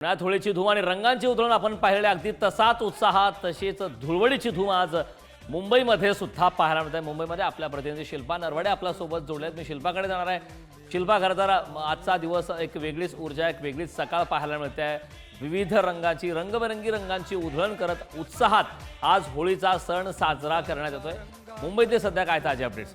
पुण्यात होळीची धूम आणि रंगांची उधळण आपण पाहिलेले अगदी तसाच उत्साहात तशीच धुळवडीची धूम आज मुंबईमध्ये सुद्धा पाहायला मिळते। मुंबईमध्ये आपल्या प्रतिनिधी शिल्पा नरवडे आपल्या सोबत जोडलेत। मी शिल्पाकडे जाणार आहे। शिल्पा, खरं तर आजचा दिवस एक वेगळीच ऊर्जा, एक वेगळीच सकाळ पाहायला मिळते आहे। विविध रंगांची, रंगबेरंगी रंगांची उधळण करत उत्साहात आज होळीचा सण साजरा करण्यात येतोय। मुंबईतले सध्या काय ताजे अपडेट्स?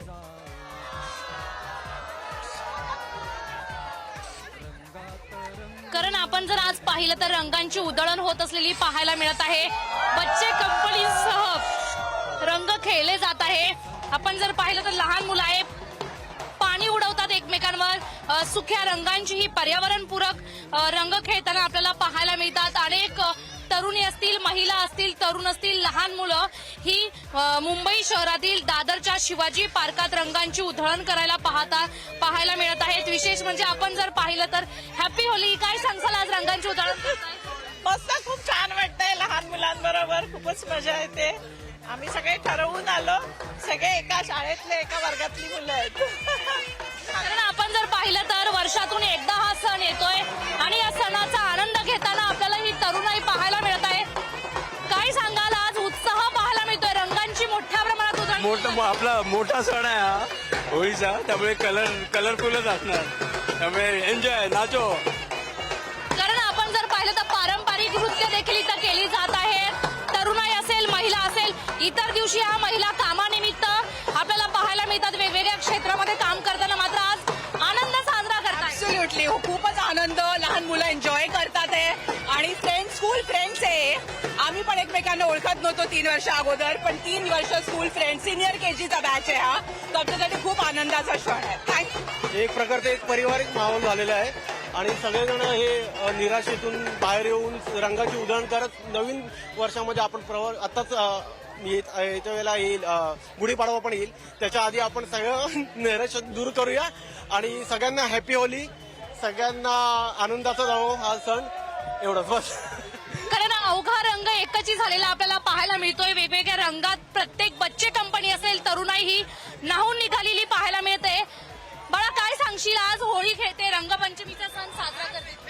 कारण आपण जर आज पाहिलं तर रंगांची उधळण होत असलेली पाहायला मिळत आहे। बच्चे कंपनीसह रंग खेळले जात आहे। आपण जर पाहिलं तर लहान मुलं आहे, पाणी उडवतात एकमेकांवर। सुख्या रंगांची ही पर्यावरणपूरक रंग खेळताना आपल्याला पाहायला मिळतात। अनेक तरुणी असतील, महिला असतील, तरुण असतील, लहान मुलं ही मुंबई शहरातील दादरच्या शिवाजी पार्कात रंगांची उधळण करायला पाहायला मिळत आहेत। विशेष म्हणजे आपण जर पाहिलं तर हॅपी होली, काय सांगसाल आज रंगांची उधळण करताय? मस्त, खूप छान वाटतंय। लहान मुलांबरोबर खूपच मजा येते। आम्ही सगळे ठरवून आलो, सगळे एका शाळेतले, एका वर्गातली मुलं आहेत। कारण आपण जर पाहिलं तर वर्षातून एकदा हा सण येतोय आणि या सणाचा आनंद घेताना आपल्याला ही तरुणाई पाहायला मिळत आहे। काय सांगाल, आज उत्साह पाहायला मिळतोय, रंगांची मोठ्या प्रमाणात उधळण? आपला मोठा सण आहे हा होळीचा, त्यामुळे कलरफुलच असणार, त्यामुळे एन्जॉय, नाचो। कारण आपण जर पाहिलं तर पारंपरिक नृत्य देखील इथं केली जात आहे। तरुणाई असेल, महिला असेल, इतर दिवशी ह्या महिला कामानिमित्त आपल्याला पाहायला मिळतात वेगवेगळ्या क्षेत्रामध्ये काम करताना, मात्र आज आनंद साजरा करतात। ऍब्सोल्युटली, खूपच आनंद, लहान मुलं एन्जॉय करतात आहे आणि स्कूल फ्रेंड्स आहे। आम्ही पण एकमेकांना ओळखत नव्हतो 3 वर्ष अगोदर, पण 3 वर्ष स्कूल फ्रेंड, सिनियर केजीचा बॅच आहे हा, तर आमच्यासाठी खूप आनंदाचा क्षण आहे। थँक्यू। एक प्रकारचे एक पारिवारिक माहोल झालेला आहे आणि सगळेजण हे निराशेतून बाहेर येऊन रंगाची उधळण करत नवीन वर्षामध्ये आपण आताच याच्या वेळेला येईल, गुढीपाडवा पण येईल, त्याच्या आधी आपण सगळं निराश दूर करूया आणि सगळ्यांना हॅपी होली, सगळ्यांना आनंदाचा जावो हा सण, एवढंच बस। कारण अवघा रंग एकच झालेला आपल्याला पाहायला मिळतोय। वेगवेगळ्या रंगात प्रत्येक बच्चे कंपनी असेल, तरुणाई ही न्हाऊन निघालेली पाहायला मिळते। बाळा, काय सांगशील, आज होळी खेळते, रंगपंचमीचा सण साजरा करते?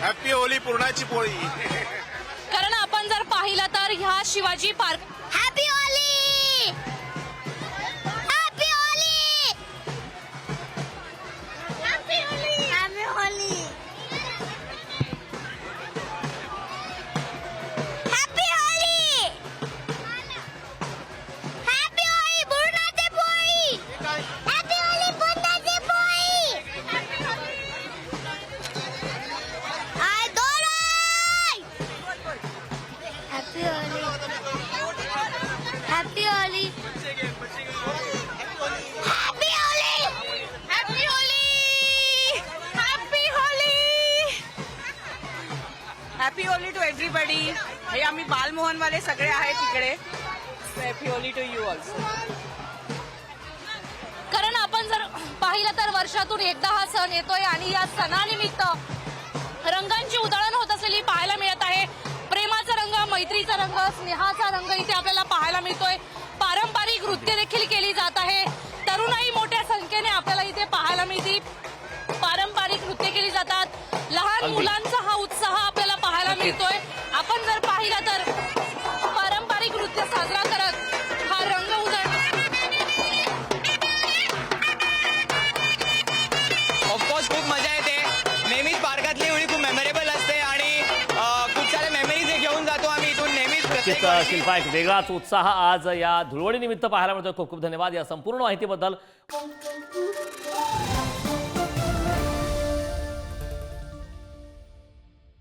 हॅपी होली पुरणाची पोळी। कारण आपण जर पाहिलं तर ह्या Shivaji Park happy Holi, happy Holi, happy Holi, happy Holi, happy Holi, happy Holi पुरणाची पोळी, हॅपी होली पुरणाची पोळी, happy Holi, happy Holi, happy Holi, happy Holi, happy Holi, happy Holi to everybody. हे आम्ही बालमोहनवाले सगळे आहेत इकडे। Happy Holi to you also. कारण आपण जर पाहिलं तर वर्षातून एकदा हा सण येतोय आणि या सणानिमित्त रंगांची उधळण होत असलेली पाहायला मिळत आहे। प्रेमाचा रंग, मैत्रीचा रंग, स्नेहाचा रंग इथे आपल्याला पाहायला मिळतोय। पारंपरिक नृत्य देखील केली जात आहे। तरुणाई मोठ्या संख्येने आपल्याला इथे पाहायला मिळते। पारंपरिक नृत्य केली जातात। लहान मुलांचा हा उत्साह आपल्याला पाहायला मिळतोय। आपण जर पाहिलं तर पारंपरिक नृत्य साजरा करत हा रंग उधळण। ऑफकोर्स खूप मजा येते। नेहमीच पार्कातली होळी खूप मेमोरेबल असते आणि खूप साऱ्या मेमरीज घेऊन जातो आम्ही इथून नेहमीच। शिल्पा, एक वेगळाच उत्साह आज या धुळवडीनिमित्त पाहायला मिळतोय। खूप खूप धन्यवाद या संपूर्ण माहितीबद्दल।